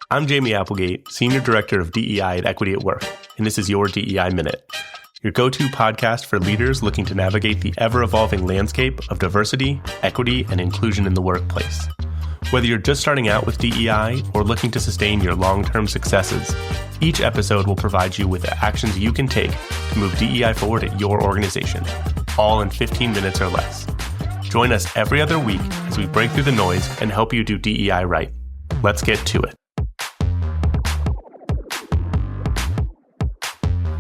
I'm Jamey Applegate, Senior Director of DEI at Equity at Work, and this is your DEI Minute, your go-to podcast for leaders looking to navigate the ever-evolving landscape of diversity, equity, and inclusion in the workplace. Whether you're just starting out with DEI or looking to sustain your long-term successes, each episode will provide you with the actions you can take to move DEI forward at your organization, all in 15 minutes or less. Join us every other week as we break through the noise and help you do DEI right. Let's get to it.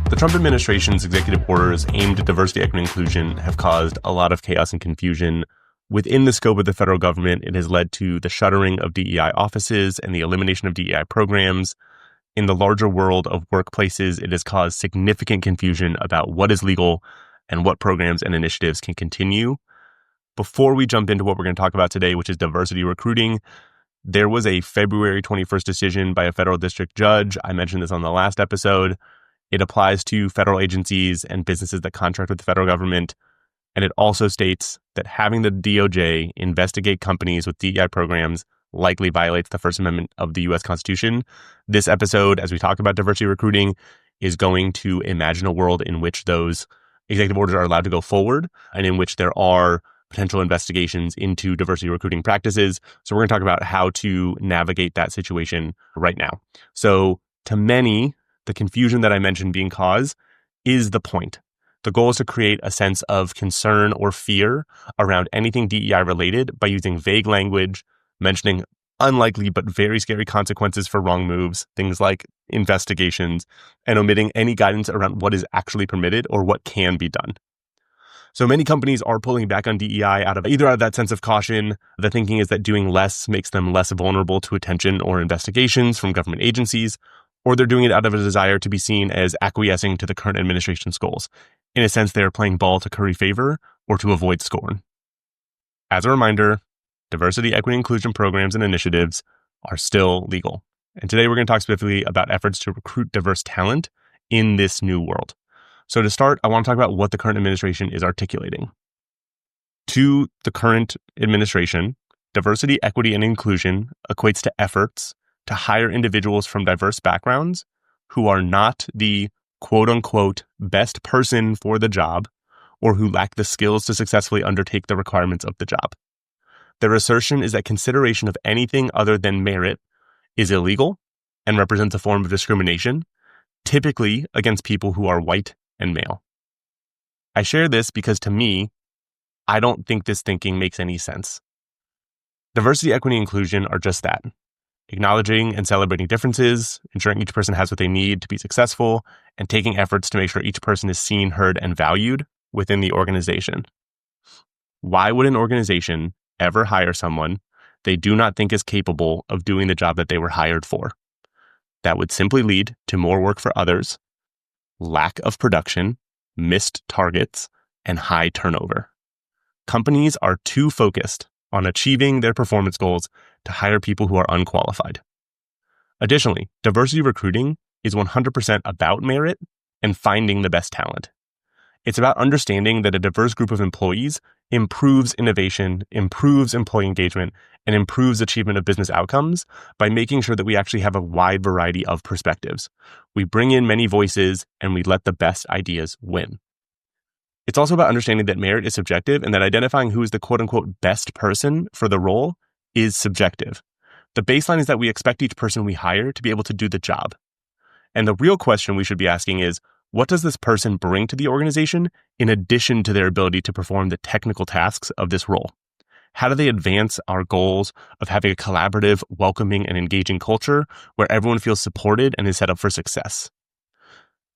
The Trump administration's executive orders aimed at diversity, equity, and inclusion have caused a lot of chaos and confusion. Within the scope of the federal government, it has led to the shuttering of DEI offices and the elimination of DEI programs. In the larger world of workplaces, it has caused significant confusion about what is legal and what programs and initiatives can continue. Before we jump into what we're going to talk about today, which is diversity recruiting, there was a February 21st decision by a federal district judge. I mentioned this on the last episode. It applies to federal agencies and businesses that contract with the federal government. And it also states that having the DOJ investigate companies with DEI programs likely violates the First Amendment of the U.S. Constitution. This episode, as we talk about diversity recruiting, is going to imagine a world in which those executive orders are allowed to go forward and in which there are potential investigations into diversity recruiting practices. So we're going to talk about how to navigate that situation right now. So to many, the confusion that I mentioned being caused is the point. The goal is to create a sense of concern or fear around anything DEI related by using vague language, mentioning unlikely but very scary consequences for wrong moves, things like investigations, and omitting any guidance around what is actually permitted or what can be done. So many companies are pulling back on DEI out of that sense of caution. The thinking is that doing less makes them less vulnerable to attention or investigations from government agencies, or they're doing it out of a desire to be seen as acquiescing to the current administration's goals. In a sense, they're playing ball to curry favor or to avoid scorn. As a reminder, diversity, equity, inclusion programs and initiatives are still legal. And today we're going to talk specifically about efforts to recruit diverse talent in this new world. So to start, I want to talk about what the current administration is articulating. To the current administration, diversity, equity, and inclusion equates to efforts to hire individuals from diverse backgrounds who are not the quote-unquote best person for the job or who lack the skills to successfully undertake the requirements of the job. Their assertion is that consideration of anything other than merit is illegal and represents a form of discrimination, typically against people who are white and male. I share this because to me, I don't think this thinking makes any sense. Diversity, equity, and inclusion are just that. Acknowledging and celebrating differences, ensuring each person has what they need to be successful, and taking efforts to make sure each person is seen, heard, and valued within the organization. Why would an organization ever hire someone they do not think is capable of doing the job that they were hired for? That would simply lead to more work for others, lack of production, missed targets, and high turnover. Companies are too focused on achieving their performance goals to hire people who are unqualified. Additionally, diversity recruiting is 100% about merit and finding the best talent. It's about understanding that a diverse group of employees improves innovation, improves employee engagement, and improves achievement of business outcomes by making sure that we actually have a wide variety of perspectives. We bring in many voices and we let the best ideas win. It's also about understanding that merit is subjective and that identifying who is the quote-unquote best person for the role is subjective. The baseline is that we expect each person we hire to be able to do the job. And the real question we should be asking is, what does this person bring to the organization in addition to their ability to perform the technical tasks of this role? How do they advance our goals of having a collaborative, welcoming, and engaging culture where everyone feels supported and is set up for success?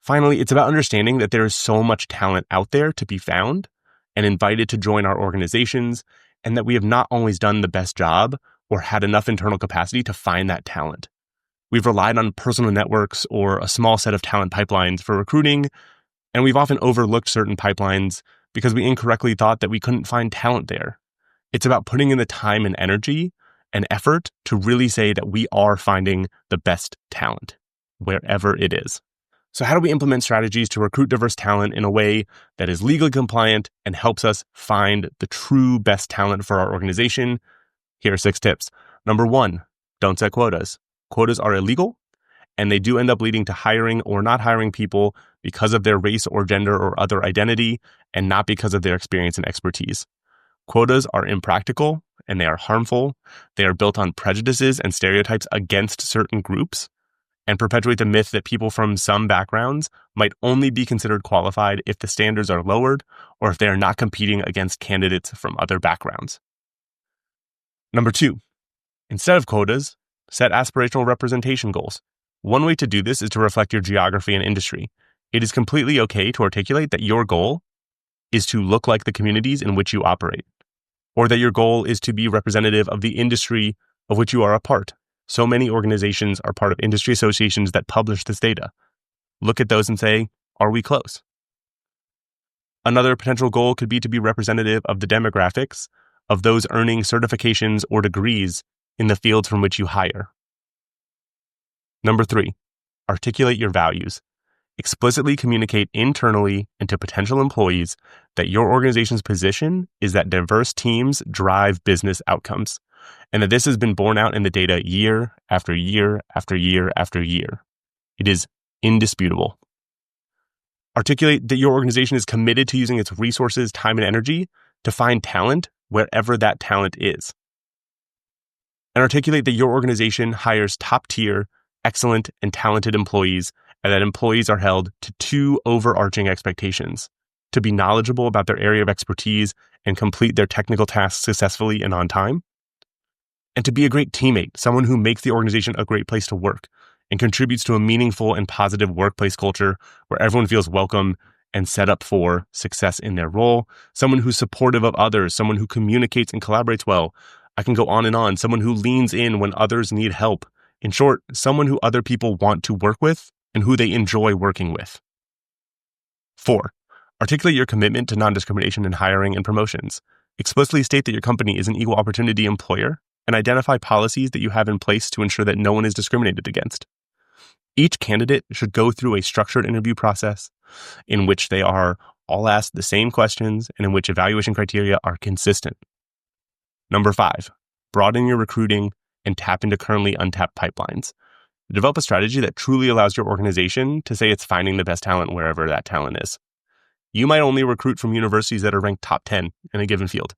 Finally, it's about understanding that there is so much talent out there to be found and invited to join our organizations, and that we have not always done the best job or had enough internal capacity to find that talent. We've relied on personal networks or a small set of talent pipelines for recruiting, and we've often overlooked certain pipelines because we incorrectly thought that we couldn't find talent there. It's about putting in the time and energy and effort to really say that we are finding the best talent, wherever it is. So how do we implement strategies to recruit diverse talent in a way that is legally compliant and helps us find the true best talent for our organization? Here are 6 tips. Number 1, don't set quotas. Quotas are illegal, and they do end up leading to hiring or not hiring people because of their race or gender or other identity, and not because of their experience and expertise. Quotas are impractical, and they are harmful. They are built on prejudices and stereotypes against certain groups, and perpetuate the myth that people from some backgrounds might only be considered qualified if the standards are lowered or if they are not competing against candidates from other backgrounds. Number 2, instead of quotas, set aspirational representation goals. One way to do this is to reflect your geography and industry. It is completely okay to articulate that your goal is to look like the communities in which you operate, or that your goal is to be representative of the industry of which you are a part. So many organizations are part of industry associations that publish this data. Look at those and say, are we close? Another potential goal could be to be representative of the demographics of those earning certifications or degrees in the fields from which you hire. Number 3, articulate your values. Explicitly communicate internally and to potential employees that your organization's position is that diverse teams drive business outcomes, and that this has been borne out in the data year after year after year after year. It is indisputable. Articulate that your organization is committed to using its resources, time, and energy to find talent wherever that talent is. And articulate that your organization hires top-tier, excellent, and talented employees, and that employees are held to 2 overarching expectations: to be knowledgeable about their area of expertise and complete their technical tasks successfully and on time, and to be a great teammate, someone who makes the organization a great place to work and contributes to a meaningful and positive workplace culture where everyone feels welcome and set up for success in their role, someone who's supportive of others, someone who communicates and collaborates well. I can go on and on. Someone who leans in when others need help. In short, someone who other people want to work with and who they enjoy working with. 4, articulate your commitment to non-discrimination in hiring and promotions. Explicitly state that your company is an equal opportunity employer and identify policies that you have in place to ensure that no one is discriminated against. Each candidate should go through a structured interview process in which they are all asked the same questions and in which evaluation criteria are consistent. Number 5, broaden your recruiting and tap into currently untapped pipelines. Develop a strategy that truly allows your organization to say it's finding the best talent wherever that talent is. You might only recruit from universities that are ranked top 10 in a given field.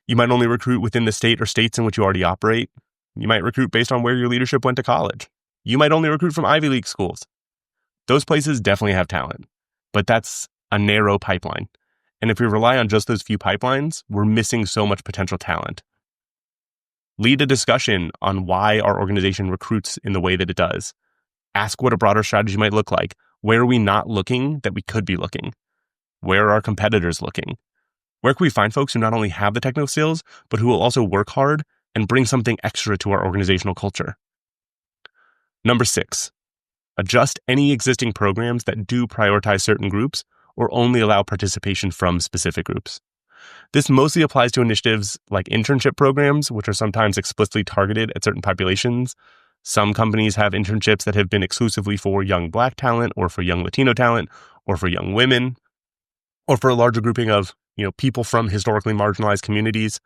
You might only recruit within the state or states in which you already operate. You might recruit based on where your leadership went to college. You might only recruit from Ivy League schools. Those places definitely have talent, but that's a narrow pipeline. And if we rely on just those few pipelines, we're missing so much potential talent. Lead a discussion on why our organization recruits in the way that it does. Ask what a broader strategy might look like. Where are we not looking that we could be looking? Where are our competitors looking? Where can we find folks who not only have the technical skills, but who will also work hard and bring something extra to our organizational culture? Number 6, adjust any existing programs that do prioritize certain groups or only allow participation from specific groups. This mostly applies to initiatives like internship programs, which are sometimes explicitly targeted at certain populations. Some companies have internships that have been exclusively for young Black talent or for young Latino talent or for young women or for a larger grouping of people from historically marginalized communities.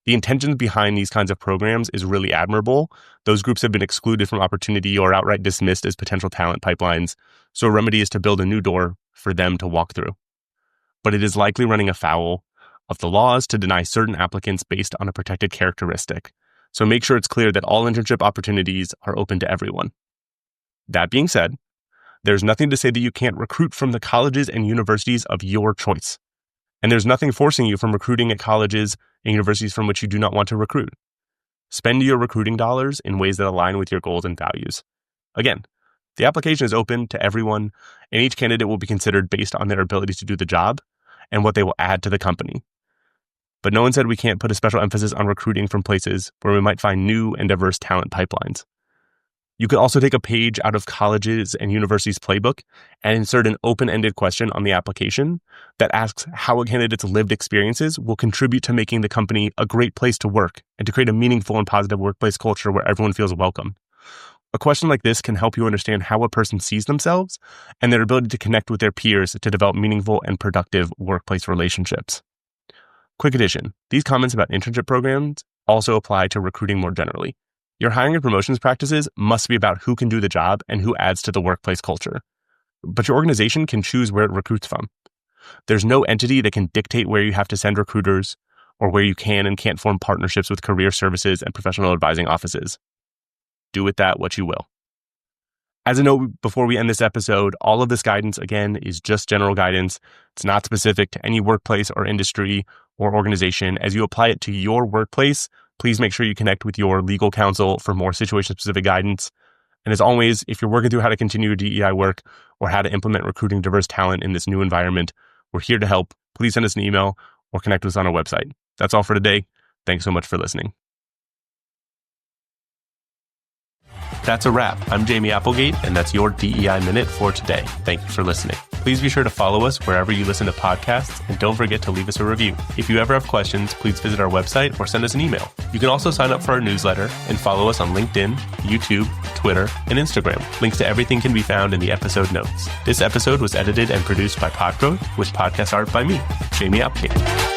The intentions behind these kinds of programs is really admirable. Those groups have been excluded from opportunity or outright dismissed as potential talent pipelines, so a remedy is to build a new door for them to walk through. But it is likely running afoul of the laws to deny certain applicants based on a protected characteristic. So make sure it's clear that all internship opportunities are open to everyone. That being said, there's nothing to say that you can't recruit from the colleges and universities of your choice. And there's nothing forcing you from recruiting at colleges and universities from which you do not want to recruit. Spend your recruiting dollars in ways that align with your goals and values. Again, the application is open to everyone, and each candidate will be considered based on their ability to do the job and what they will add to the company. But no one said we can't put a special emphasis on recruiting from places where we might find new and diverse talent pipelines. You could also take a page out of colleges and universities' playbook and insert an open-ended question on the application that asks how a candidate's lived experiences will contribute to making the company a great place to work and to create a meaningful and positive workplace culture where everyone feels welcome. A question like this can help you understand how a person sees themselves and their ability to connect with their peers to develop meaningful and productive workplace relationships. Quick addition, these comments about internship programs also apply to recruiting more generally. Your hiring and promotions practices must be about who can do the job and who adds to the workplace culture. But your organization can choose where it recruits from. There's no entity that can dictate where you have to send recruiters or where you can and can't form partnerships with career services and professional advising offices. Do with that what you will. As a note, before we end this episode, all of this guidance, again, is just general guidance. It's not specific to any workplace or industry or organization. As you apply it to your workplace, please make sure you connect with your legal counsel for more situation-specific guidance. And as always, if you're working through how to continue your DEI work or how to implement recruiting diverse talent in this new environment, we're here to help. Please send us an email or connect with us on our website. That's all for today. Thanks so much for listening. That's a wrap. I'm Jamey Applegate, and that's your DEI Minute for today. Thank you for listening. Please be sure to follow us wherever you listen to podcasts, and don't forget to leave us a review. If you ever have questions, please visit our website or send us an email. You can also sign up for our newsletter and follow us on LinkedIn, YouTube, Twitter, and Instagram. Links to everything can be found in the episode notes. This episode was edited and produced by Podgrowth with podcast art by me, Jamey Applegate.